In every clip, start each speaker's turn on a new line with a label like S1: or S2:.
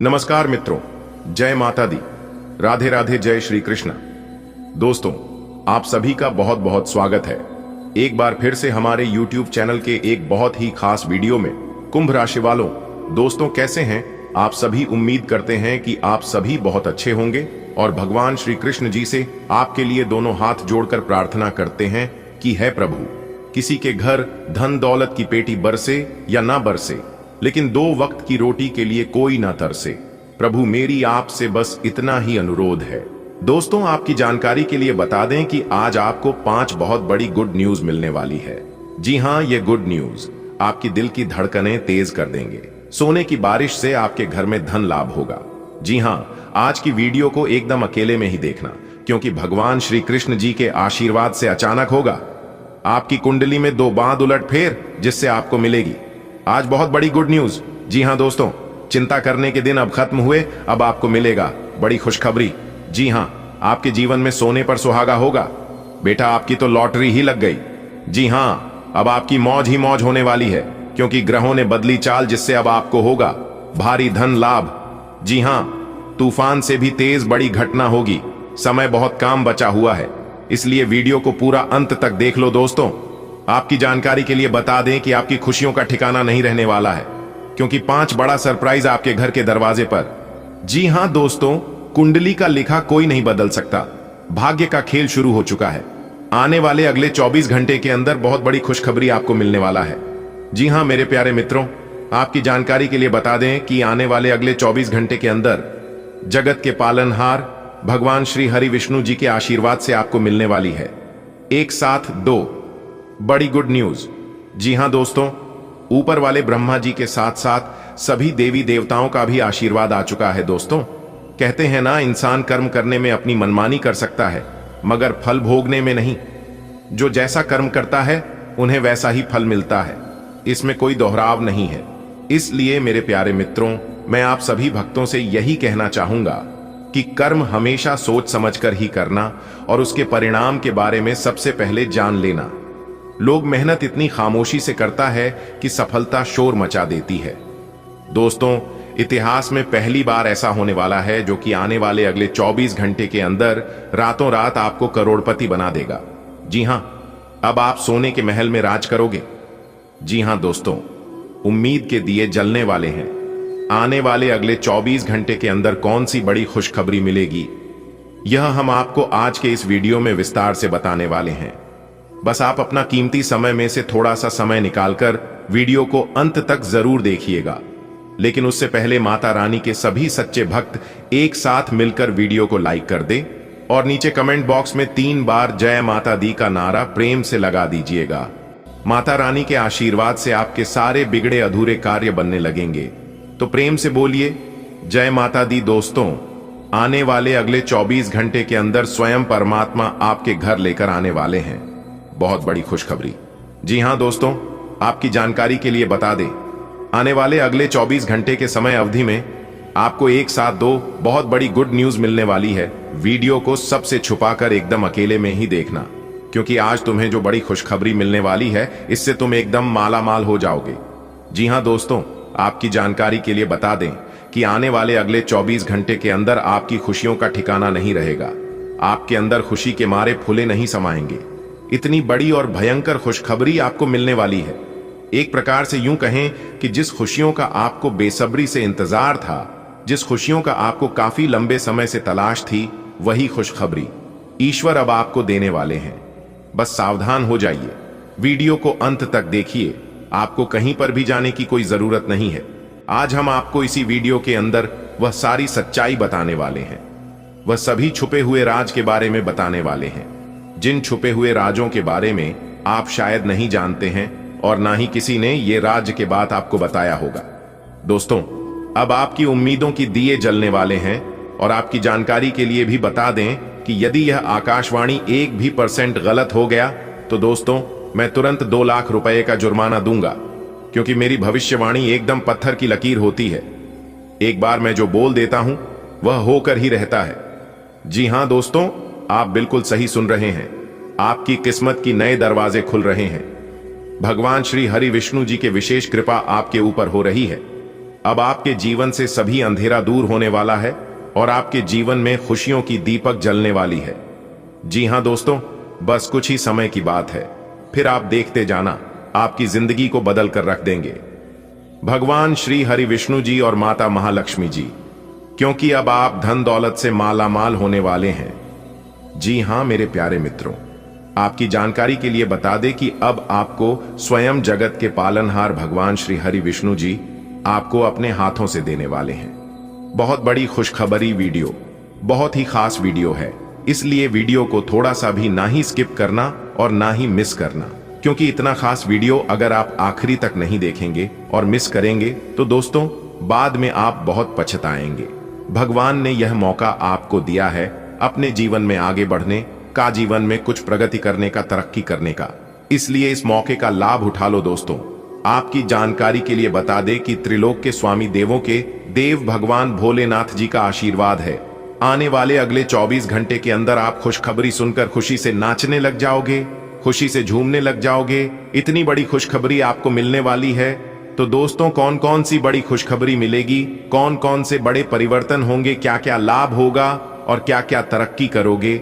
S1: नमस्कार मित्रों, जय माता दी, राधे राधे, जय श्री कृष्ण। दोस्तों, आप सभी का बहुत बहुत स्वागत है एक बार फिर से हमारे YouTube चैनल के एक बहुत ही खास वीडियो में। कुंभ राशि वालों, दोस्तों कैसे हैं आप सभी? उम्मीद करते हैं कि आप सभी बहुत अच्छे होंगे और भगवान श्री कृष्ण जी से आपके लिए दोनों हाथ जोड़कर प्रार्थना करते हैं कि हे प्रभु, किसी के घर धन दौलत की पेटी बरसे या ना बरसे, लेकिन 2 वक्त की रोटी के लिए कोई ना तरसे। प्रभु, मेरी आपसे बस इतना ही अनुरोध है। दोस्तों, आपकी जानकारी के लिए बता दें कि आज आपको 5 बहुत बड़ी गुड न्यूज मिलने वाली है। जी हां, ये गुड न्यूज आपकी दिल की धड़कनें तेज कर देंगे। सोने की बारिश से आपके घर में धन लाभ होगा। जी हां, आज की वीडियो को एकदम अकेले में ही देखना, क्योंकि भगवान श्री कृष्ण जी के आशीर्वाद से अचानक होगा आपकी कुंडली में 2 बांध उलट फेर, जिससे आपको मिलेगी आज बहुत बड़ी गुड न्यूज। जी हां दोस्तों, चिंता करने के दिन अब खत्म हुए, अब आपको मिलेगा बड़ी खुशखबरी। जी हां, आपके जीवन में सोने पर सुहागा होगा। बेटा, आपकी तो लॉटरी ही लग गई। जी हां, अब आपकी मौज ही मौज होने वाली है, क्योंकि ग्रहों ने बदली चाल, जिससे अब आपको होगा भारी धन लाभ। जी हां, तूफान से भी तेज बड़ी घटना होगी। समय बहुत कम बचा हुआ है, इसलिए वीडियो को पूरा अंत तक देख लो। दोस्तों, आपकी जानकारी के लिए बता दें कि आपकी खुशियों का ठिकाना नहीं रहने वाला है, क्योंकि 5 बड़ा सरप्राइज आपके घर के दरवाजे पर। जी हां दोस्तों, कुंडली का लिखा कोई नहीं बदल सकता। भाग्य का खेल शुरू हो चुका है। आने वाले अगले 24 घंटे के अंदर बहुत बड़ी खुशखबरी आपको मिलने वाला है। जी हां मेरे प्यारे मित्रों, आपकी जानकारी के लिए बता दें कि आने वाले अगले 24 घंटे के अंदर जगत के पालनहार भगवान श्री हरि विष्णु जी के आशीर्वाद से आपको मिलने वाली है एक साथ 2 बड़ी गुड न्यूज। जी हां दोस्तों, ऊपर वाले ब्रह्मा जी के साथ साथ सभी देवी देवताओं का भी आशीर्वाद आ चुका है। दोस्तों, कहते हैं ना, इंसान कर्म करने में अपनी मनमानी कर सकता है, मगर फल भोगने में नहीं। जो जैसा कर्म करता है उन्हें वैसा ही फल मिलता है, इसमें कोई दोहराव नहीं है। इसलिए मेरे प्यारे मित्रों, मैं आप सभी भक्तों से यही कहना चाहूंगा कि कर्म हमेशा सोच समझकर ही करना और उसके परिणाम के बारे में सबसे पहले जान लेना। लोग मेहनत इतनी खामोशी से करता है कि सफलता शोर मचा देती है। दोस्तों, इतिहास में पहली बार ऐसा होने वाला है जो कि आने वाले अगले 24 घंटे के अंदर रातों रात आपको करोड़पति बना देगा। जी हां, अब आप सोने के महल में राज करोगे। जी हां दोस्तों, उम्मीद के दिए जलने वाले हैं। आने वाले अगले 24 घंटे के अंदर कौन सी बड़ी खुशखबरी मिलेगी, यह हम आपको आज के इस वीडियो में विस्तार से बताने वाले हैं। बस आप अपना कीमती समय में से थोड़ा सा समय निकालकर वीडियो को अंत तक जरूर देखिएगा। लेकिन उससे पहले माता रानी के सभी सच्चे भक्त एक साथ मिलकर वीडियो को लाइक कर दें और नीचे कमेंट बॉक्स में 3 बार जय माता दी का नारा प्रेम से लगा दीजिएगा। माता रानी के आशीर्वाद से आपके सारे बिगड़े अधूरे कार्य बनने लगेंगे, तो प्रेम से बोलिए जय माता दी। दोस्तों, आने वाले अगले 24 घंटे के अंदर स्वयं परमात्मा आपके घर लेकर आने वाले हैं बहुत बड़ी खुशखबरी। जी हां दोस्तों, आपकी जानकारी के लिए बता दें, आने वाले अगले 24 घंटे के समय अवधि में आपको एक साथ 2 बहुत बड़ी गुड न्यूज मिलने वाली है। वीडियो को सबसे छुपाकर एकदम अकेले में ही देखना, क्योंकि आज तुम्हें जो बड़ी खुशखबरी मिलने वाली है, इससे तुम एकदम माला माल हो जाओगे। जी हां दोस्तों, आपकी जानकारी के लिए बता दें कि आने वाले अगले 24 घंटे के अंदर आपकी खुशियों का ठिकाना नहीं रहेगा। आपके अंदर खुशी के मारे फूले नहीं समाएंगे। इतनी बड़ी और भयंकर खुशखबरी आपको मिलने वाली है। एक प्रकार से यूं कहें कि जिस खुशियों का आपको बेसब्री से इंतजार था, जिस खुशियों का आपको काफी लंबे समय से तलाश थी, वही खुशखबरी ईश्वर अब आपको देने वाले हैं। बस सावधान हो जाइए, वीडियो को अंत तक देखिए, आपको कहीं पर भी जाने की कोई जरूरत नहीं है। आज हम आपको इसी वीडियो के अंदर वह सारी सच्चाई बताने वाले हैं, वह सभी छुपे हुए राज के बारे में बताने वाले हैं, जिन छुपे हुए राजों के बारे में आप शायद नहीं जानते हैं और ना ही किसी ने ये राज के बात आपको बताया होगा। दोस्तों, अब आपकी उम्मीदों की दिए जलने वाले हैं और आपकी जानकारी के लिए भी बता दें कि यदि यह आकाशवाणी 1% गलत हो गया तो दोस्तों, मैं तुरंत 2 लाख रुपए का जुर्माना दूंगा, क्योंकि मेरी भविष्यवाणी एकदम पत्थर की लकीर होती है। एक बार मैं जो बोल देता हूं वह होकर ही रहता है। जी हां दोस्तों, आप बिल्कुल सही सुन रहे हैं। आपकी किस्मत की नए दरवाजे खुल रहे हैं। भगवान श्री हरि विष्णु जी के विशेष कृपा आपके ऊपर हो रही है। अब आपके जीवन से सभी अंधेरा दूर होने वाला है और आपके जीवन में खुशियों की दीपक जलने वाली है। जी हां दोस्तों, बस कुछ ही समय की बात है, फिर आप देखते जाना, आपकी जिंदगी को बदल कर रख देंगे भगवान श्री हरि विष्णु जी और माता महालक्ष्मी जी, क्योंकि अब आप धन दौलत से माला माल होने वाले हैं। जी हां मेरे प्यारे मित्रों, आपकी जानकारी के लिए बता दें कि अब आपको स्वयं जगत के पालनहार भगवान श्री हरि विष्णु जी आपको अपने हाथों से देने वाले हैं। बहुत बड़ी खुशखबरी वीडियो, बहुत ही खास वीडियो है, इसलिए वीडियो को थोड़ा सा भी ना ही स्किप करना और ना ही मिस करना, क्योंकि इतना खास वीडियो अगर आप आखिरी तक नहीं देखेंगे और मिस करेंगे तो दोस्तों बाद में आप बहुत पछताएंगे। भगवान ने यह मौका आपको दिया है अपने जीवन में आगे बढ़ने का, जीवन में कुछ प्रगति करने का, तरक्की करने का, इसलिए इस मौके का लाभ उठा लो दोस्तों। आपकी जानकारी के लिए बता दें कि त्रिलोक के स्वामी देवों के देव भगवान भोलेनाथ जी का आशीर्वाद है। आने वाले अगले 24 घंटे के अंदर आप खुशखबरी सुनकर खुशी से नाचने लग जाओगे, खुशी से झूमने लग जाओगे। इतनी बड़ी खुशखबरी आपको मिलने वाली है। तो दोस्तों कौन कौन सी बड़ी खुशखबरी मिलेगी, कौन कौन से बड़े परिवर्तन होंगे, क्या क्या लाभ होगा और क्या क्या तरक्की करोगे,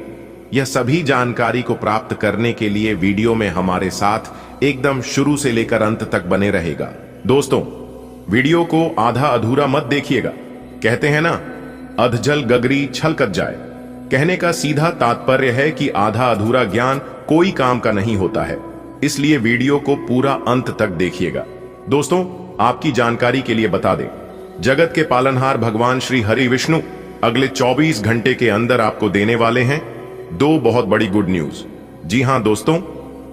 S1: यह सभी जानकारी को प्राप्त करने के लिए वीडियो में हमारे साथ एकदम शुरू से लेकर अंत तक बने रहेगा। दोस्तों वीडियो को आधा अधूरा मत देखिएगा। कहते हैं ना, अधजल गगरी छलकत जाए। कहने का सीधा तात्पर्य है कि आधा अधूरा ज्ञान कोई काम का नहीं होता है, इसलिए वीडियो को पूरा अंत तक देखिएगा। दोस्तों आपकी जानकारी के लिए बता दें, जगत के पालनहार भगवान श्री हरि विष्णु अगले 24 घंटे के अंदर आपको देने वाले हैं 2 बहुत बड़ी गुड न्यूज। जी हां दोस्तों,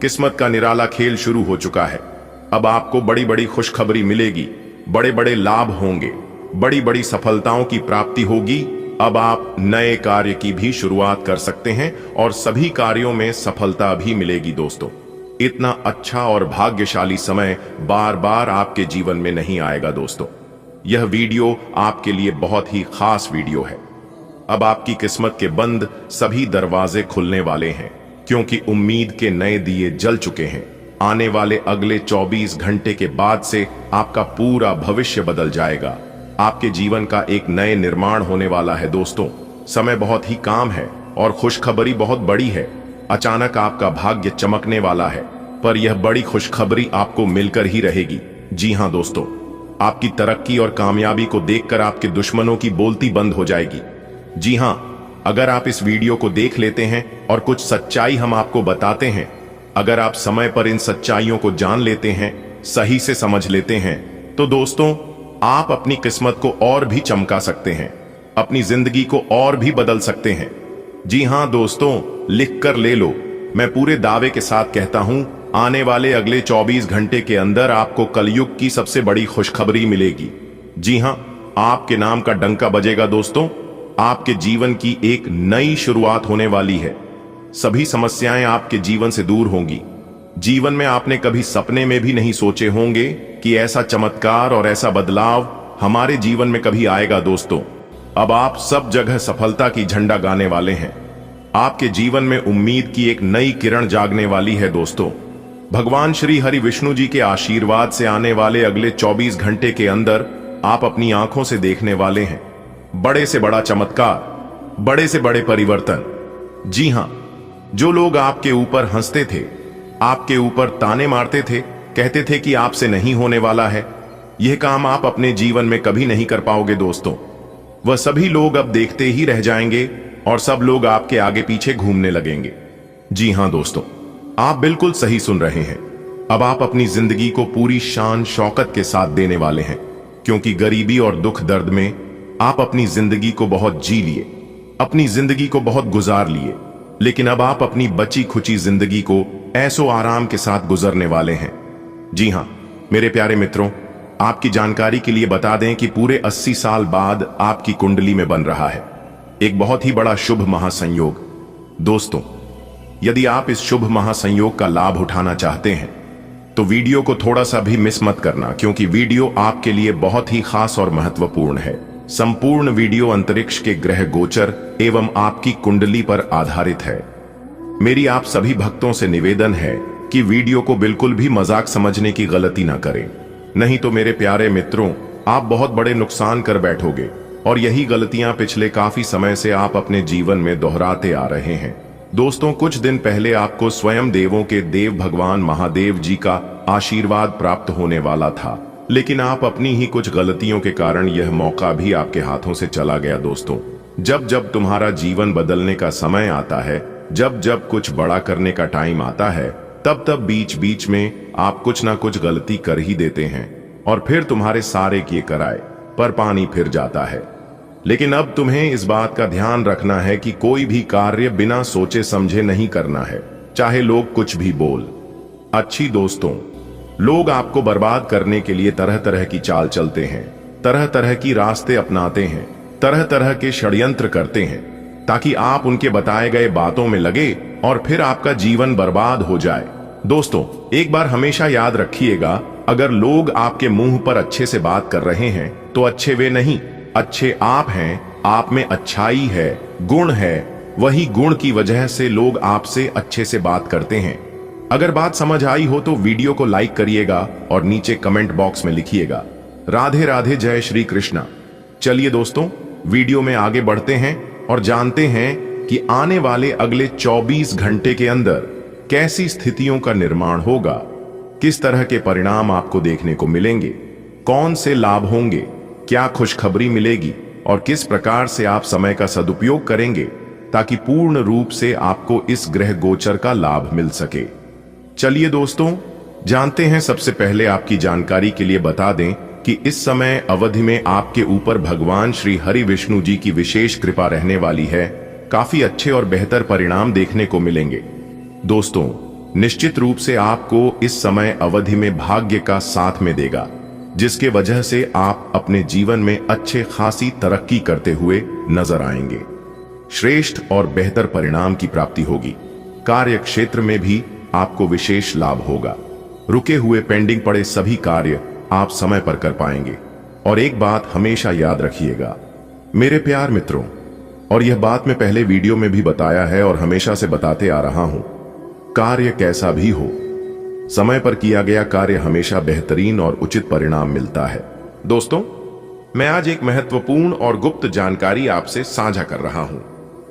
S1: किस्मत का निराला खेल शुरू हो चुका है। अब आपको बड़ी बड़ी खुशखबरी मिलेगी, बड़े बड़े लाभ होंगे, बड़ी बड़ी सफलताओं की प्राप्ति होगी। अब आप नए कार्य की भी शुरुआत कर सकते हैं और सभी कार्यों में सफलता भी मिलेगी। दोस्तों इतना अच्छा और भाग्यशाली समय बार बार आपके जीवन में नहीं आएगा। दोस्तों यह वीडियो आपके लिए बहुत ही खास वीडियो है। अब आपकी किस्मत के बंद सभी दरवाजे खुलने वाले हैं, क्योंकि उम्मीद के नए दिए जल चुके हैं। आने वाले अगले 24 घंटे के बाद से आपका पूरा भविष्य बदल जाएगा। आपके जीवन का एक नए निर्माण होने वाला है। दोस्तों समय बहुत ही काम है और खुशखबरी बहुत बड़ी है। अचानक आपका भाग्य चमकने वाला है, पर यह बड़ी खुशखबरी आपको मिलकर ही रहेगी। जी हां दोस्तों, आपकी तरक्की और कामयाबी को देखकर आपके दुश्मनों की बोलती बंद हो जाएगी। जी हां, अगर आप इस वीडियो को देख लेते हैं और कुछ सच्चाई हम आपको बताते हैं, अगर आप समय पर इन सच्चाइयों को जान लेते हैं, सही से समझ लेते हैं, तो दोस्तों आप अपनी किस्मत को और भी चमका सकते हैं, अपनी जिंदगी को और भी बदल सकते हैं। जी हां दोस्तों, लिख कर ले लो। मैं पूरे दावे के साथ कहता हूं, आने वाले अगले 24 घंटे के अंदर आपको कलयुग की सबसे बड़ी खुशखबरी मिलेगी। जी हां, आपके नाम का डंका बजेगा। दोस्तों आपके जीवन की एक नई शुरुआत होने वाली है। सभी समस्याएं आपके जीवन से दूर होंगी। जीवन में आपने कभी सपने में भी नहीं सोचे होंगे कि ऐसा चमत्कार और ऐसा बदलाव हमारे जीवन में कभी आएगा। दोस्तों अब आप सब जगह सफलता की झंडा गाने वाले हैं। आपके जीवन में उम्मीद की एक नई किरण जागने वाली है। दोस्तों भगवान श्री हरि विष्णु जी के आशीर्वाद से आने वाले अगले 24 घंटे के अंदर आप अपनी आंखों से देखने वाले हैं बड़े से बड़ा चमत्कार, बड़े से बड़े परिवर्तन। जी हां, जो लोग आपके ऊपर हंसते थे, आपके ऊपर ताने मारते थे, कहते थे कि आपसे नहीं होने वाला है, यह काम आप अपने जीवन में कभी नहीं कर पाओगे, दोस्तों वह सभी लोग अब देखते ही रह जाएंगे और सब लोग आपके आगे पीछे घूमने लगेंगे। जी हां दोस्तों, आप बिल्कुल सही सुन रहे हैं। अब आप अपनी जिंदगी को पूरी शान शौकत के साथ देने वाले हैं, क्योंकि गरीबी और दुख दर्द में आप अपनी जिंदगी को बहुत जी लिए, अपनी जिंदगी को बहुत गुजार लिए, लेकिन अब आप अपनी बची खुची जिंदगी को ऐसो आराम के साथ गुजरने वाले हैं। जी हां मेरे प्यारे मित्रों, आपकी जानकारी के लिए बता दें कि पूरे 80 साल बाद आपकी कुंडली में बन रहा है एक बहुत ही बड़ा शुभ महासंयोग। दोस्तों यदि आप इस शुभ महासंयोग का लाभ उठाना चाहते हैं तो वीडियो को थोड़ा सा भी मिस मत करना, क्योंकि वीडियो आपके लिए बहुत ही खास और महत्वपूर्ण है। संपूर्ण वीडियो अंतरिक्ष के ग्रह गोचर एवं आपकी कुंडली पर आधारित है। मेरी आप सभी भक्तों से निवेदन है कि वीडियो को बिल्कुल भी मजाक समझने की गलती ना करें, नहीं तो मेरे प्यारे मित्रों आप बहुत बड़े नुकसान कर बैठोगे और यही गलतियां पिछले काफी समय से आप अपने जीवन में दोहराते आ रहे हैं। दोस्तों, कुछ दिन पहले आपको स्वयं देवों के देव भगवान महादेव जी का आशीर्वाद प्राप्त होने वाला था, लेकिन आप अपनी ही कुछ गलतियों के कारण यह मौका भी आपके हाथों से चला गया। दोस्तों, जब जब तुम्हारा जीवन बदलने का समय आता है, जब जब कुछ बड़ा करने का टाइम आता है, तब तब बीच बीच में आप कुछ ना कुछ गलती कर ही देते हैं और फिर तुम्हारे सारे किए कराए पर पानी फिर जाता है। लेकिन अब तुम्हें इस बात का ध्यान रखना है कि कोई भी कार्य बिना सोचे समझे नहीं करना है, चाहे लोग कुछ भी बोल। अच्छी दोस्तों, लोग आपको बर्बाद करने के लिए तरह तरह की चाल चलते हैं, तरह तरह की रास्ते अपनाते हैं, तरह तरह के षड्यंत्र करते हैं ताकि आप उनके बताए गए बातों में लगे और फिर आपका जीवन बर्बाद हो जाए। दोस्तों, एक बार हमेशा याद रखिएगा, अगर लोग आपके मुंह पर अच्छे से बात कर रहे हैं तो अच्छे वे नहीं, अच्छे आप हैं। आप में अच्छाई है, गुण है, वही गुण की वजह से लोग आपसे अच्छे से बात करते हैं। अगर बात समझ आई हो तो वीडियो को लाइक करिएगा और नीचे कमेंट बॉक्स में लिखिएगा राधे राधे, जय श्री कृष्णा। चलिए दोस्तों, वीडियो में आगे बढ़ते हैं और जानते हैं कि आने वाले अगले 24 घंटे के अंदर कैसी स्थितियों का निर्माण होगा, किस तरह के परिणाम आपको देखने को मिलेंगे, कौन से लाभ होंगे, क्या खुशखबरी मिलेगी और किस प्रकार से आप समय का सदुपयोग करेंगे ताकि पूर्ण रूप से आपको इस ग्रह गोचर का लाभ मिल सके। चलिए दोस्तों, जानते हैं। सबसे पहले आपकी जानकारी के लिए बता दें कि इस समय अवधि में आपके ऊपर भगवान श्री हरि विष्णु जी की विशेष कृपा रहने वाली है। काफी अच्छे और बेहतर परिणाम देखने को मिलेंगे। दोस्तों, निश्चित रूप से आपको इस समय अवधि में भाग्य का साथ में देगा, जिसके वजह से आप अपने जीवन में अच्छे खासी तरक्की करते हुए नजर आएंगे। श्रेष्ठ और बेहतर परिणाम की प्राप्ति होगी। कार्य क्षेत्र में भी आपको विशेष लाभ होगा। रुके हुए पेंडिंग पड़े सभी कार्य आप समय पर कर पाएंगे। और एक बात हमेशा याद रखिएगा मेरे प्यार मित्रों, और यह बात मैं पहले वीडियो में भी बताया है और हमेशा से बताते आ रहा हूं, कार्य कैसा भी हो, समय पर किया गया कार्य हमेशा बेहतरीन और उचित परिणाम मिलता है। दोस्तों, मैं आज एक महत्वपूर्ण और गुप्त जानकारी आपसे साझा कर रहा हूं,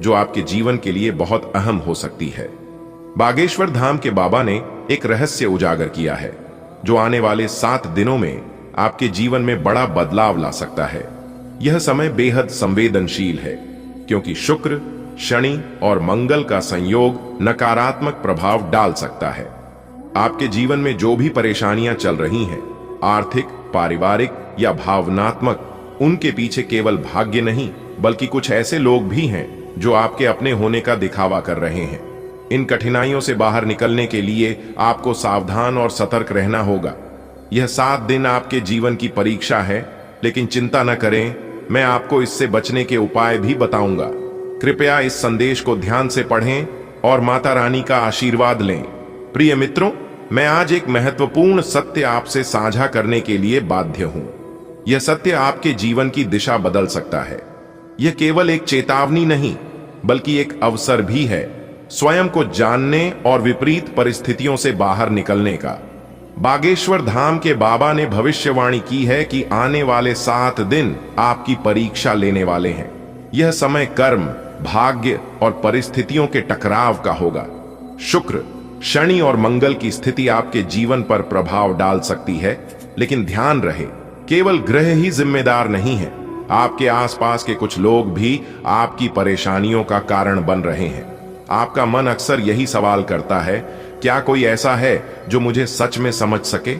S1: जो आपके जीवन के लिए बहुत अहम हो सकती है। बागेश्वर धाम के बाबा ने एक रहस्य उजागर किया है, जो आने वाले 7 दिनों में आपके जीवन में बड़ा बदलाव ला सकता है। यह समय बेहद संवेदनशील है, क्योंकि शुक्र, शनि और मंगल का संयोग नकारात्मक प्रभाव डाल सकता है। आपके जीवन में जो भी परेशानियां चल रही हैं, आर्थिक, पारिवारिक या भावनात्मक, उनके पीछे केवल भाग्य नहीं बल्कि कुछ ऐसे लोग भी हैं जो आपके अपने होने का दिखावा कर रहे हैं। इन कठिनाइयों से बाहर निकलने के लिए आपको सावधान और सतर्क रहना होगा। यह 7 दिन आपके जीवन की परीक्षा है, लेकिन चिंता न करें, मैं आपको इससे बचने के उपाय भी बताऊंगा। कृपया इस संदेश को ध्यान से पढ़ें और माता रानी का आशीर्वाद लें। प्रिय मित्रों, मैं आज एक महत्वपूर्ण सत्य आपसे साझा करने के लिए बाध्य हूं। यह सत्य आपके जीवन की दिशा बदल सकता है। यह केवल एक चेतावनी नहीं, बल्कि एक अवसर भी है स्वयं को जानने और विपरीत परिस्थितियों से बाहर निकलने का। बागेश्वर धाम के बाबा ने भविष्यवाणी की है कि आने वाले 7 दिन आपकी परीक्षा लेने वाले हैं। यह समय कर्म, भाग्य और परिस्थितियों के टकराव का होगा। शुक्र, शनि और मंगल की स्थिति आपके जीवन पर प्रभाव डाल सकती है, लेकिन ध्यान रहे, केवल ग्रह ही जिम्मेदार नहीं है। आपके आसपास के कुछ लोग भी आपकी परेशानियों का कारण बन रहे हैं। आपका मन अक्सर यही सवाल करता है, क्या कोई ऐसा है जो मुझे सच में समझ सके?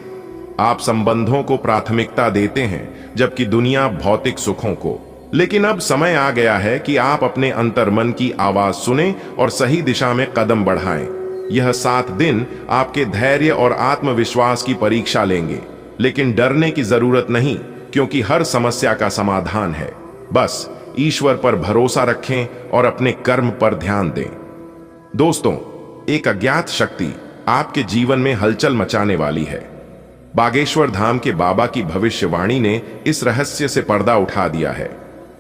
S1: आप संबंधों को प्राथमिकता देते हैं, जबकि दुनिया भौतिक सुखों को। लेकिन अब समय आ गया है कि आप अपने अंतर्मन की आवाज सुने और सही दिशा में कदम बढ़ाएं। यह 7 दिन आपके धैर्य और आत्मविश्वास की परीक्षा लेंगे, लेकिन डरने की जरूरत नहीं, क्योंकि हर समस्या का समाधान है। बस ईश्वर पर भरोसा रखें और अपने कर्म पर ध्यान दें। दोस्तों, एक अज्ञात शक्ति आपके जीवन में हलचल मचाने वाली है। बागेश्वर धाम के बाबा की भविष्यवाणी ने इस रहस्य से पर्दा उठा दिया है।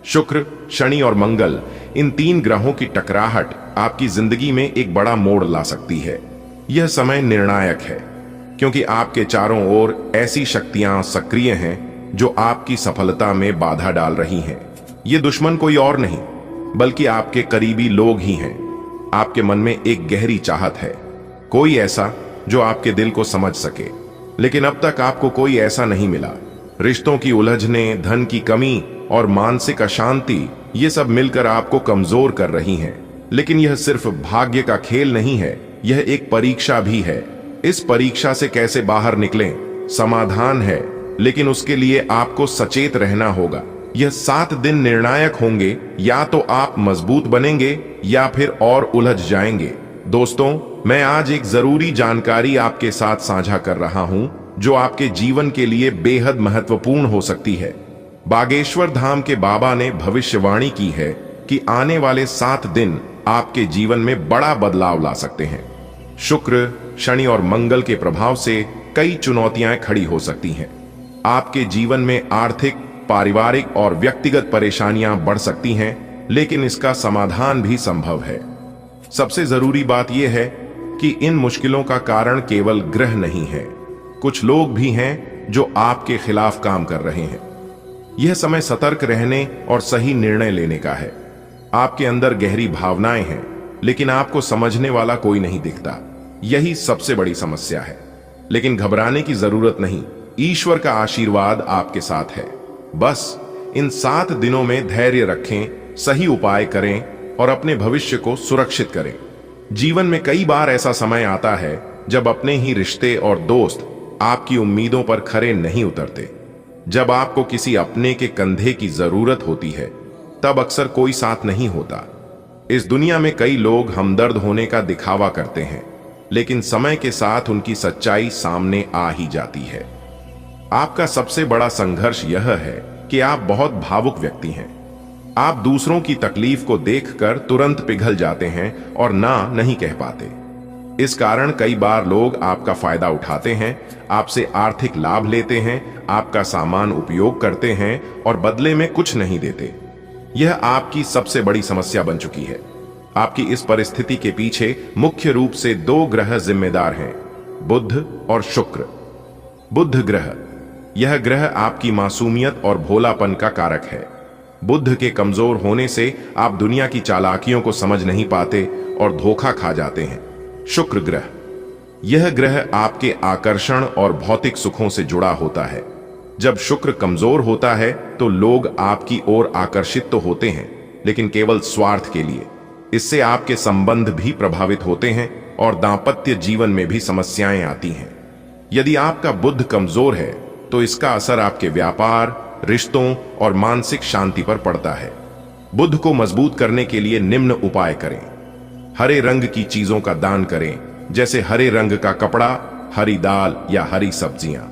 S1: शुक्र, शनि और मंगल, इन 3 ग्रहों की टकराहट आपकी जिंदगी में एक बड़ा मोड़ ला सकती है। यह समय निर्णायक है, क्योंकि आपके चारों ओर ऐसी शक्तियां सक्रिय हैं जो आपकी सफलता में बाधा डाल रही हैं। ये दुश्मन कोई और नहीं बल्कि आपके करीबी लोग ही हैं। आपके मन में एक गहरी चाहत है, कोई ऐसा जो आपके दिल को समझ सके, लेकिन अब तक आपको कोई ऐसा नहीं मिला। रिश्तों की उलझने, धन की कमी और मानसिक अशांति, ये सब मिलकर आपको कमजोर कर रही हैं। लेकिन यह सिर्फ भाग्य का खेल नहीं है, यह एक परीक्षा भी है। इस परीक्षा से कैसे बाहर निकलें, समाधान है, लेकिन उसके लिए आपको सचेत रहना होगा। यह 7 दिन निर्णायक होंगे, या तो आप मजबूत बनेंगे या फिर और उलझ जाएंगे। दोस्तों, मैं आज एक जरूरी जानकारी आपके साथ साझा कर रहा हूं जो आपके जीवन के लिए बेहद महत्वपूर्ण हो सकती है। बागेश्वर धाम के बाबा ने भविष्यवाणी की है कि आने वाले 7 दिन आपके जीवन में बड़ा बदलाव ला सकते हैं। शुक्र, शनि और मंगल के प्रभाव से कई चुनौतियां खड़ी हो सकती हैं। आपके जीवन में आर्थिक, पारिवारिक और व्यक्तिगत परेशानियां बढ़ सकती हैं, लेकिन इसका समाधान भी संभव है। सबसे जरूरी बात यह है कि इन मुश्किलों का कारण केवल ग्रह नहीं है, कुछ लोग भी हैं जो आपके खिलाफ काम कर रहे हैं। यह समय सतर्क रहने और सही निर्णय लेने का है। आपके अंदर गहरी भावनाएं हैं, लेकिन आपको समझने वाला कोई नहीं दिखता। यही सबसे बड़ी समस्या है। लेकिन घबराने की जरूरत नहीं, ईश्वर का आशीर्वाद आपके साथ है। बस इन 7 दिनों में धैर्य रखें, सही उपाय करें और अपने भविष्य को सुरक्षित करें। जीवन में कई बार ऐसा समय आता है जब अपने ही रिश्ते और दोस्त आपकी उम्मीदों पर खरे नहीं उतरते। जब आपको किसी अपने के कंधे की जरूरत होती है, तब अक्सर कोई साथ नहीं होता। इस दुनिया में कई लोग हमदर्द होने का दिखावा करते हैं, लेकिन समय के साथ उनकी सच्चाई सामने आ ही जाती है। आपका सबसे बड़ा संघर्ष यह है कि आप बहुत भावुक व्यक्ति हैं। आप दूसरों की तकलीफ को देखकर तुरंत पिघल जाते हैं और ना नहीं कह पाते। इस कारण कई बार लोग आपका फायदा उठाते हैं, आपसे आर्थिक लाभ लेते हैं, आपका सामान उपयोग करते हैं और बदले में कुछ नहीं देते। यह आपकी सबसे बड़ी समस्या बन चुकी है। आपकी इस परिस्थिति के पीछे मुख्य रूप से 2 ग्रह जिम्मेदार हैं, बुध और शुक्र। बुध ग्रह, यह ग्रह आपकी मासूमियत और भोलापन का कारक है। बुध के कमजोर होने से आप दुनिया की चालाकियों को समझ नहीं पाते और धोखा खा जाते हैं। शुक्र ग्रह, यह ग्रह आपके आकर्षण और भौतिक सुखों से जुड़ा होता है। जब शुक्र कमजोर होता है तो लोग आपकी ओर आकर्षित तो होते हैं, लेकिन केवल स्वार्थ के लिए। इससे आपके संबंध भी प्रभावित होते हैं और दांपत्य जीवन में भी समस्याएं आती हैं। यदि आपका बुध कमजोर है तो इसका असर आपके व्यापार, रिश्तों और मानसिक शांति पर पड़ता है। बुध को मजबूत करने के लिए निम्न उपाय करें। हरे रंग की चीजों का दान करें, जैसे हरे रंग का कपड़ा, हरी दाल या हरी सब्जियां।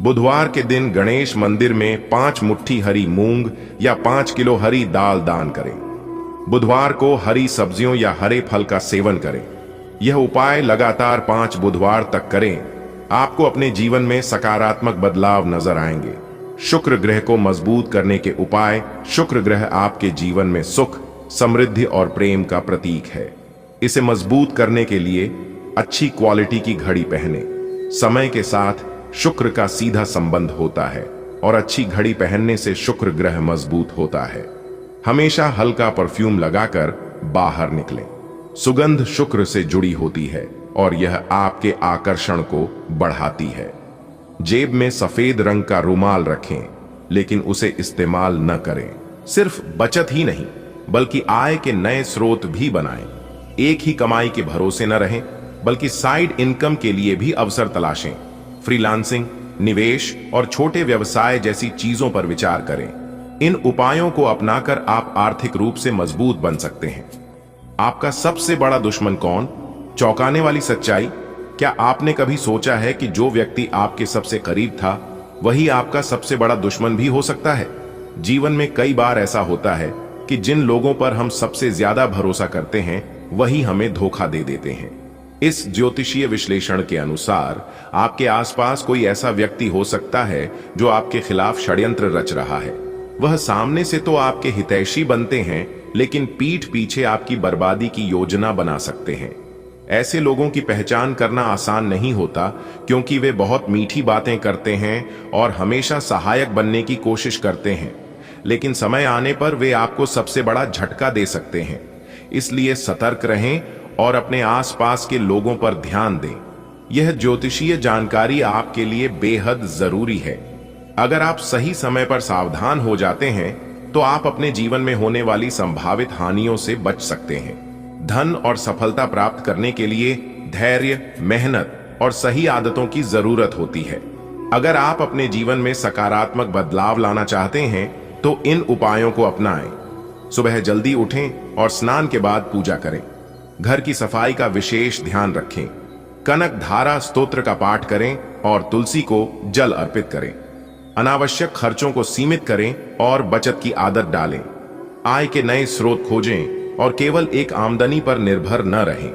S1: बुधवार के दिन गणेश मंदिर में 5 मुट्ठी हरी मूंग या 5 किलो हरी दाल दान करें। बुधवार को हरी सब्जियों या हरे फल का सेवन करें। यह उपाय लगातार 5 बुधवार तक करें। आपको अपने जीवन में सकारात्मक बदलाव नजर आएंगे। शुक्र ग्रह को मजबूत करने के उपाय। शुक्र ग्रह आपके जीवन में सुख, समृद्धि और प्रेम का प्रतीक है। इसे मजबूत करने के लिए अच्छी क्वालिटी की घड़ी पहने। समय के साथ शुक्र का सीधा संबंध होता है और अच्छी घड़ी पहनने से शुक्र ग्रह मजबूत होता है। हमेशा हल्का परफ्यूम लगाकर बाहर निकलें। सुगंध शुक्र से जुड़ी होती है और यह आपके आकर्षण को बढ़ाती है। जेब में सफेद रंग का रुमाल रखें, लेकिन उसे इस्तेमाल न करें। सिर्फ बचत ही नहीं, बल्कि आय के नए स्रोत भी बनाएं। एक ही कमाई के भरोसे न रहें, बल्कि साइड इनकम के लिए भी अवसर तलाशें। फ्रीलांसिंग, निवेश और छोटे व्यवसाय जैसी चीजों पर विचार करें। इन उपायों को अपनाकर आप आर्थिक रूप से मजबूत बन सकते हैं। आपका सबसे बड़ा दुश्मन कौन? चौंकाने वाली सच्चाई, क्या आपने कभी सोचा है कि जो व्यक्ति आपके सबसे करीब था, वही आपका सबसे बड़ा दुश्मन भी हो सकता है? जीवन में कई बार ऐसा होता है कि जिन लोगों पर हम सबसे ज्यादा भरोसा करते हैं, वही हमें धोखा दे देते हैं। इस ज्योतिषीय विश्लेषण के अनुसार आपके आसपास कोई ऐसा व्यक्ति हो सकता है जो आपके खिलाफ षड्यंत्र रच रहा है। वह सामने से तो आपके हितैषी बनते हैं, लेकिन पीठ पीछे आपकी बर्बादी की योजना बना सकते हैं। ऐसे लोगों की पहचान करना आसान नहीं होता, क्योंकि वे बहुत मीठी बातें करते हैं और हमेशा सहायक बनने की कोशिश करते हैं, लेकिन समय आने पर वे आपको सबसे बड़ा झटका दे सकते हैं। इसलिए सतर्क रहें और अपने आसपास के लोगों पर ध्यान दें। यह ज्योतिषीय जानकारी आपके लिए बेहद जरूरी है। अगर आप सही समय पर सावधान हो जाते हैं तो आप अपने जीवन में होने वाली संभावित हानियों से बच सकते हैं। धन और सफलता प्राप्त करने के लिए धैर्य, मेहनत और सही आदतों की जरूरत होती है। अगर आप अपने जीवन में सकारात्मक बदलाव लाना चाहते हैं तो इन उपायों को अपनाएं। सुबह जल्दी उठें और स्नान के बाद पूजा करें। घर की सफाई का विशेष ध्यान रखें। कनक धारा स्तोत्र का पाठ करें और तुलसी को जल अर्पित करें। अनावश्यक खर्चों को सीमित करें और बचत की आदत डालें। आय के नए स्रोत खोजें और केवल एक आमदनी पर निर्भर न रहें।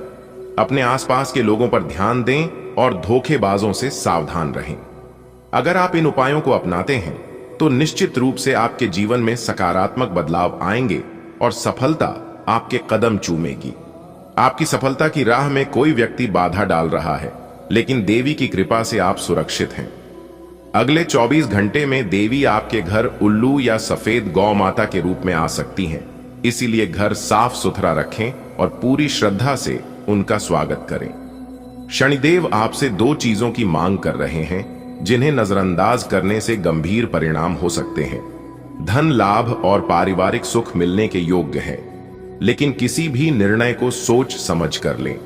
S1: अपने आसपास के लोगों पर ध्यान दें और धोखेबाजों से सावधान रहें। अगर आप इन उपायों को अपनाते हैं तो निश्चित रूप से आपके जीवन में सकारात्मक बदलाव आएंगे और सफलता आपके कदम चूमेगी। आपकी सफलता की राह में कोई व्यक्ति बाधा डाल रहा है, लेकिन देवी की कृपा से आप सुरक्षित हैं। अगले 24 घंटे में देवी आपके घर उल्लू या सफेद गौ माता के रूप में आ सकती हैं। इसीलिए घर साफ सुथरा रखें और पूरी श्रद्धा से उनका स्वागत करें। शनिदेव आपसे 2 चीजों की मांग कर रहे हैं, जिन्हें नजरअंदाज करने से गंभीर परिणाम हो सकते हैं। धन लाभ और पारिवारिक सुख मिलने के योग्य है, लेकिन किसी भी निर्णय को सोच समझ कर लें।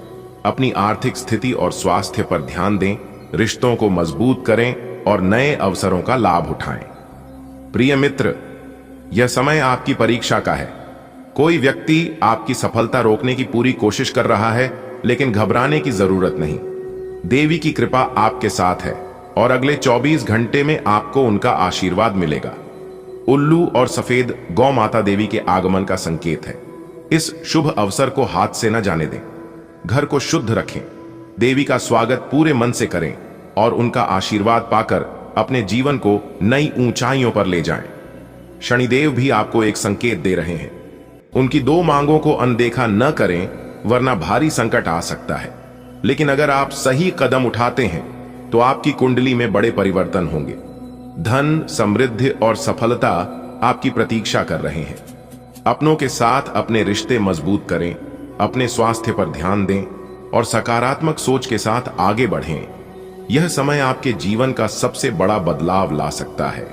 S1: अपनी आर्थिक स्थिति और स्वास्थ्य पर ध्यान दें, रिश्तों को मजबूत करें और नए अवसरों का लाभ उठाएं। प्रिय मित्र, यह समय आपकी परीक्षा का है। कोई व्यक्ति आपकी सफलता रोकने की पूरी कोशिश कर रहा है, लेकिन घबराने की जरूरत नहीं। देवी की कृपा आपके साथ है और अगले 24 घंटे में आपको उनका आशीर्वाद मिलेगा। उल्लू और सफेद गौ माता देवी के आगमन का संकेत है। इस शुभ अवसर को हाथ से न जाने दें। घर को शुद्ध रखें, देवी का स्वागत पूरे मन से करें और उनका आशीर्वाद पाकर अपने जीवन को नई ऊंचाइयों पर ले जाएं। शनिदेव भी आपको एक संकेत दे रहे हैं। उनकी 2 मांगों को अनदेखा न करें, वरना भारी संकट आ सकता है। लेकिन अगर आप सही कदम उठाते हैं तो आपकी कुंडली में बड़े परिवर्तन होंगे। धन, समृद्धि और सफलता आपकी प्रतीक्षा कर रहे हैं। अपनों के साथ अपने रिश्ते मजबूत करें, अपने स्वास्थ्य पर ध्यान दें और सकारात्मक सोच के साथ आगे बढ़ें। यह समय आपके जीवन का सबसे बड़ा बदलाव ला सकता है।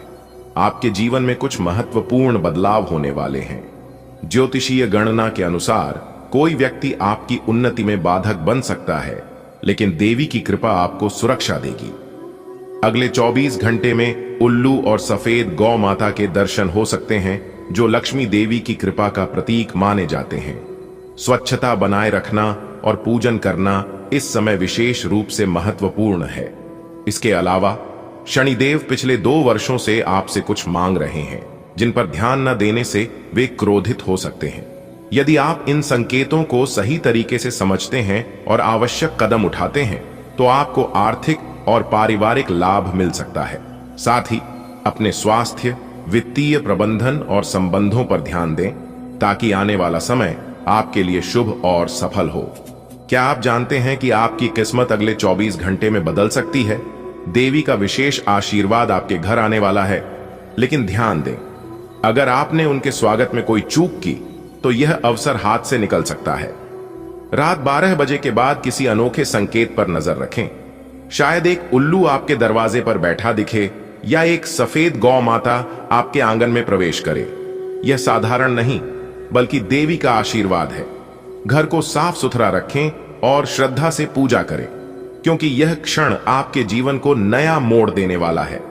S1: आपके जीवन में कुछ महत्वपूर्ण बदलाव होने वाले हैं। ज्योतिषीय गणना के अनुसार कोई व्यक्ति आपकी उन्नति में बाधक बन सकता है, लेकिन देवी की कृपा आपको सुरक्षा देगी। अगले 24 घंटे में उल्लू और सफेद गौ माता के दर्शन हो सकते हैं, जो लक्ष्मी देवी की कृपा का प्रतीक माने जाते हैं। स्वच्छता बनाए रखना और पूजन करना इस समय विशेष रूप से महत्वपूर्ण है। इसके अलावा शनिदेव पिछले 2 वर्षों से आपसे कुछ मांग रहे हैं, जिन पर ध्यान न देने से वे क्रोधित हो सकते हैं। यदि आप इन संकेतों को सही तरीके से समझते हैं और आवश्यक कदम उठाते हैं तो आपको आर्थिक और पारिवारिक लाभ मिल सकता है। साथ ही अपने स्वास्थ्य, वित्तीय प्रबंधन और संबंधों पर ध्यान दें, ताकि आने वाला समय आपके लिए शुभ और सफल हो। क्या आप जानते हैं कि आपकी किस्मत अगले 24 घंटे में बदल सकती है? देवी का विशेष आशीर्वाद आपके घर आने वाला है, लेकिन ध्यान दें, अगर आपने उनके स्वागत में कोई चूक की तो यह अवसर हाथ से निकल सकता है। रात 12 बजे के बाद किसी अनोखे संकेत पर नजर रखें। शायद एक उल्लू आपके दरवाजे पर बैठा दिखे या एक सफेद गौ माता आपके आंगन में प्रवेश करे। यह साधारण नहीं, बल्कि देवी का आशीर्वाद है। घर को साफ सुथरा रखें और श्रद्धा से पूजा करें, क्योंकि यह क्षण आपके जीवन को नया मोड़ देने वाला है।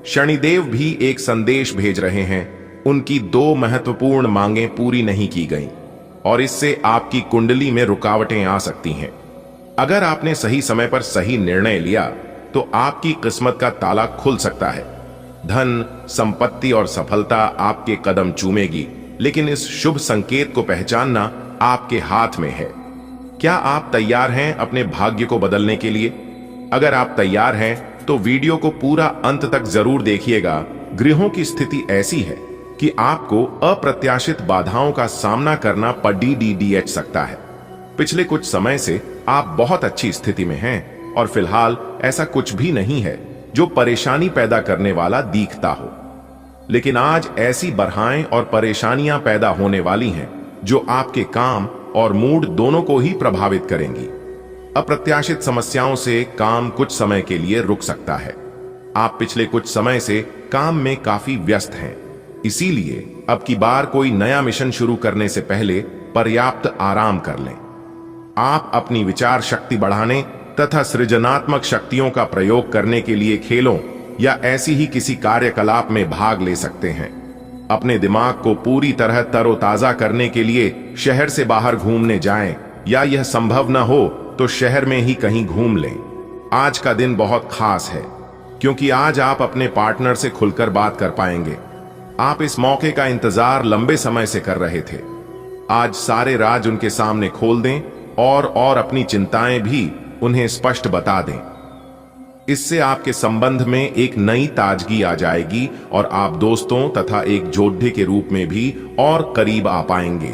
S1: शनिदेव भी एक संदेश भेज रहे हैं। उनकी 2 महत्वपूर्ण मांगें पूरी नहीं की गईं और इससे आपकी कुंडली में रुकावटें आ सकती हैं। अगर आपने सही समय पर सही निर्णय लिया तो आपकी किस्मत का ताला खुल सकता है। धन, संपत्ति और सफलता आपके कदम चूमेगी, लेकिन इस शुभ संकेत को पहचानना आपके हाथ में है। क्या आप तैयार हैं अपने भाग्य को बदलने के लिए? अगर आप तैयार हैं तो वीडियो को पूरा अंत तक जरूर देखिएगा। ग्रहों की स्थिति ऐसी है कि आपको अप्रत्याशित बाधाओं का सामना करना पड़ सकता है। पिछले कुछ समय से आप बहुत अच्छी स्थिति में हैं और फिलहाल ऐसा कुछ भी नहीं है जो परेशानी पैदा करने वाला दिखता हो। लेकिन आज ऐसी बरहाएं और परेशानियां पैदा होने वाली हैं जो आपके काम और मूड दोनों को ही प्रभावित करेंगी। अप्रत्याशित समस्याओं से काम कुछ समय के लिए रुक सकता है। आप पिछले कुछ समय से काम में काफी व्यस्त हैं, इसीलिए अब की बार कोई नया मिशन शुरू करने से पहले पर्याप्त आराम कर लें। आप अपनी विचार शक्ति बढ़ाने तथा सृजनात्मक शक्तियों का प्रयोग करने के लिए खेलों या ऐसी ही किसी कार्यकलाप में भाग ले सकते हैं। अपने दिमाग को पूरी तरह तरोताजा करने के लिए शहर से बाहर घूमने जाएं, या यह संभव न हो तो शहर में ही कहीं घूम लें। आज का दिन बहुत खास है क्योंकि आज आप अपने पार्टनर से खुलकर बात कर पाएंगे। आप इस मौके का इंतजार लंबे समय से कर रहे थे। आज सारे राज उनके सामने खोल दें और अपनी चिंताएं भी उन्हें स्पष्ट बता दें। इससे आपके संबंध में एक नई ताजगी आ जाएगी और आप दोस्तों तथा एक योद्धे के रूप में भी और करीब आ पाएंगे।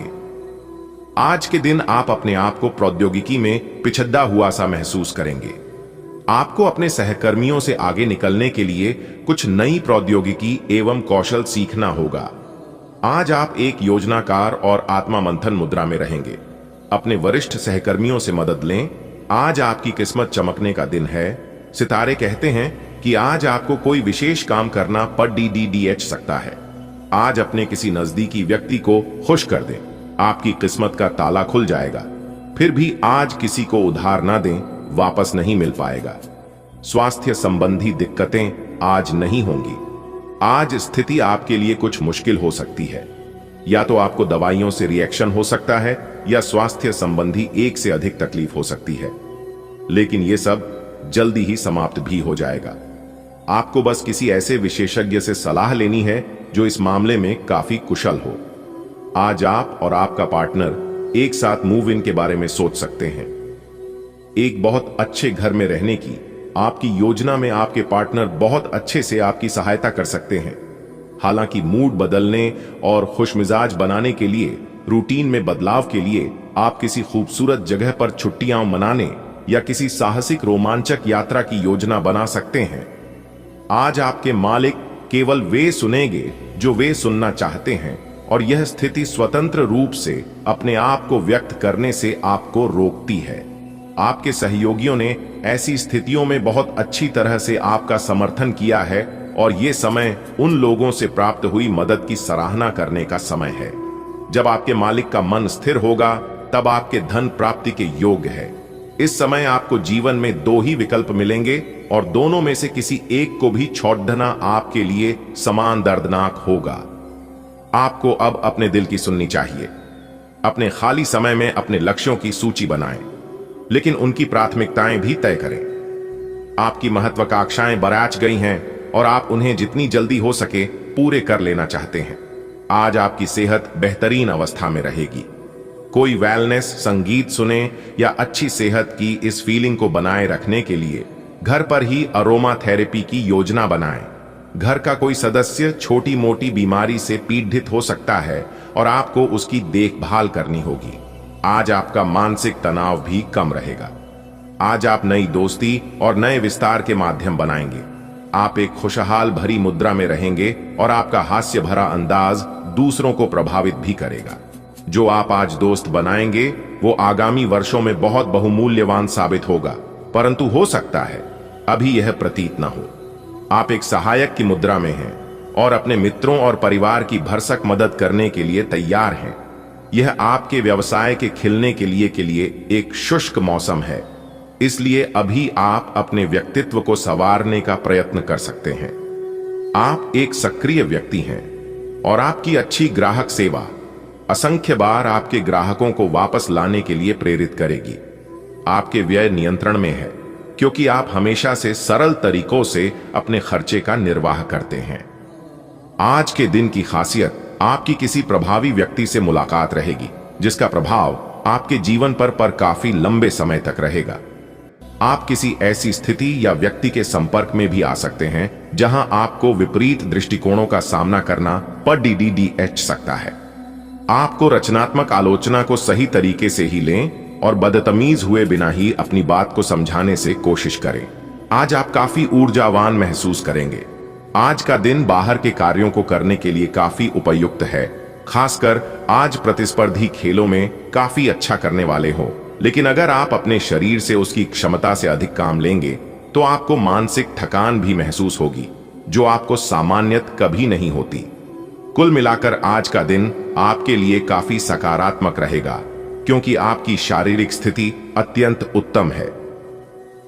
S1: आज के दिन आप अपने आप को प्रौद्योगिकी में पिछड़ा हुआ सा महसूस करेंगे। आपको अपने सहकर्मियों से आगे निकलने के लिए कुछ नई प्रौद्योगिकी एवं कौशल सीखना होगा। आज आप एक योजनाकार और आत्मा मंथन मुद्रा में रहेंगे। अपने वरिष्ठ सहकर्मियों से मदद लें। आज आपकी किस्मत चमकने का दिन है। सितारे कहते हैं कि आज आपको कोई विशेष काम करना पड़ सकता है। आज अपने किसी नजदीकी व्यक्ति को खुश कर दें। आपकी किस्मत का ताला खुल जाएगा। फिर भी आज किसी को उधार ना दें, वापस नहीं मिल पाएगा। स्वास्थ्य संबंधी दिक्कतें आज नहीं होंगी। आज स्थिति आपके लिए कुछ मुश्किल हो सकती है। या तो आपको दवाइयों से रिएक्शन हो सकता है या स्वास्थ्य संबंधी एक से अधिक तकलीफ हो सकती है, लेकिन यह सब जल्दी ही समाप्त भी हो जाएगा। आपको बस किसी ऐसे विशेषज्ञ से सलाह लेनी है जो इस मामले में काफी कुशल हो। आज आप और आपका पार्टनर एक साथ मूव इन के बारे में सोच सकते हैं। एक बहुत अच्छे घर में रहने की आपकी योजना में आपके पार्टनर बहुत अच्छे से आपकी सहायता कर सकते हैं। हालांकि मूड बदलने और खुशमिजाज बनाने के लिए, रूटीन में बदलाव के लिए आप किसी खूबसूरत जगह पर छुट्टियां मनाने या किसी साहसिक रोमांचक यात्रा की योजना बना सकते हैं। आज आपके मालिक केवल वे सुनेंगे जो वे सुनना चाहते हैं और यह स्थिति स्वतंत्र रूप से अपने आप को व्यक्त करने से आपको रोकती है। आपके सहयोगियों ने ऐसी स्थितियों में बहुत अच्छी तरह से आपका समर्थन किया है और यह समय उन लोगों से प्राप्त हुई मदद की सराहना करने का समय है। जब आपके मालिक का मन स्थिर होगा तब आपके धन प्राप्ति के योग्य है। इस समय आपको जीवन में दो ही विकल्प मिलेंगे और दोनों में से किसी एक को भी छोड़ना आपके लिए समान दर्दनाक होगा। आपको अब अपने दिल की सुननी चाहिए। अपने खाली समय में अपने लक्ष्यों की सूची बनाएं, लेकिन उनकी प्राथमिकताएं भी तय करें। आपकी महत्वाकांक्षाएं बराच गई हैं और आप उन्हें जितनी जल्दी हो सके पूरे कर लेना चाहते हैं। आज आपकी सेहत बेहतरीन अवस्था में रहेगी। कोई वेलनेस संगीत सुने या अच्छी सेहत की इस फीलिंग को बनाए रखने के लिए घर पर ही अरोमा थेरेपी की योजना बनाएं। घर का कोई सदस्य छोटी मोटी बीमारी से पीड़ित हो सकता है और आपको उसकी देखभाल करनी होगी। आज आपका मानसिक तनाव भी कम रहेगा। आज आप नई दोस्ती और नए विस्तार के माध्यम बनाएंगे। आप एक खुशहाल भरी मुद्रा में रहेंगे और आपका हास्य भरा अंदाज दूसरों को प्रभावित भी करेगा। जो आप आज दोस्त बनाएंगे वो आगामी वर्षों में बहुत बहुमूल्यवान साबित होगा, परंतु हो सकता है अभी यह प्रतीत न हो। आप एक सहायक की मुद्रा में हैं और अपने मित्रों और परिवार की भरसक मदद करने के लिए तैयार हैं। यह आपके व्यवसाय के खिलने के लिए एक शुष्क मौसम है, इसलिए अभी आप अपने व्यक्तित्व को संवारने का प्रयत्न कर सकते हैं। आप एक सक्रिय व्यक्ति हैं और आपकी अच्छी ग्राहक सेवा असंख्य बार आपके ग्राहकों को वापस लाने के लिए प्रेरित करेगी। आपके व्यय नियंत्रण में है क्योंकि आप हमेशा से सरल तरीकों से अपने खर्चे का निर्वाह करते हैं। आज के दिन की खासियत आपकी किसी प्रभावी व्यक्ति से मुलाकात रहेगी जिसका प्रभाव आपके जीवन पर काफी लंबे समय तक रहेगा। आप किसी ऐसी स्थिति या व्यक्ति के संपर्क में भी आ सकते हैं जहां आपको विपरीत दृष्टिकोणों का सामना करना पड़ सकता है। आपको रचनात्मक आलोचना को सही तरीके से ही लें और बदतमीज हुए बिना ही अपनी बात को समझाने से कोशिश करें। आज आप काफी ऊर्जावान महसूस करेंगे। आज का दिन बाहर के कार्यों को करने के लिए काफी उपयुक्त है। खासकर आज प्रतिस्पर्धी खेलों में काफी अच्छा करने वाले हो। लेकिन अगर आप अपने शरीर से उसकी क्षमता से अधिक काम लेंगे तो आपको मानसिक थकान भी महसूस होगी, जो आपको सामान्यत कभी नहीं होती। कुल मिलाकर आज का दिन आपके लिए काफी सकारात्मक रहेगा, क्योंकि आपकी शारीरिक स्थिति अत्यंत उत्तम है।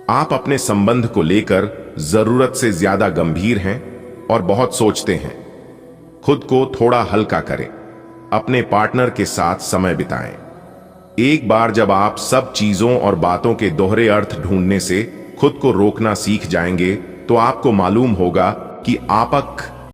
S1: आप अपने संबंध को लेकर जरूरत से ज्यादा गंभीर हैं और बहुत सोचते हैं। खुद को थोड़ा हल्का करें, अपने पार्टनर के साथ समय बिताएं। एक बार जब आप सब चीजों और बातों के दोहरे अर्थ ढूंढने से खुद को रोकना सीख जाएंगे तो आपको मालूम होगा कि आपक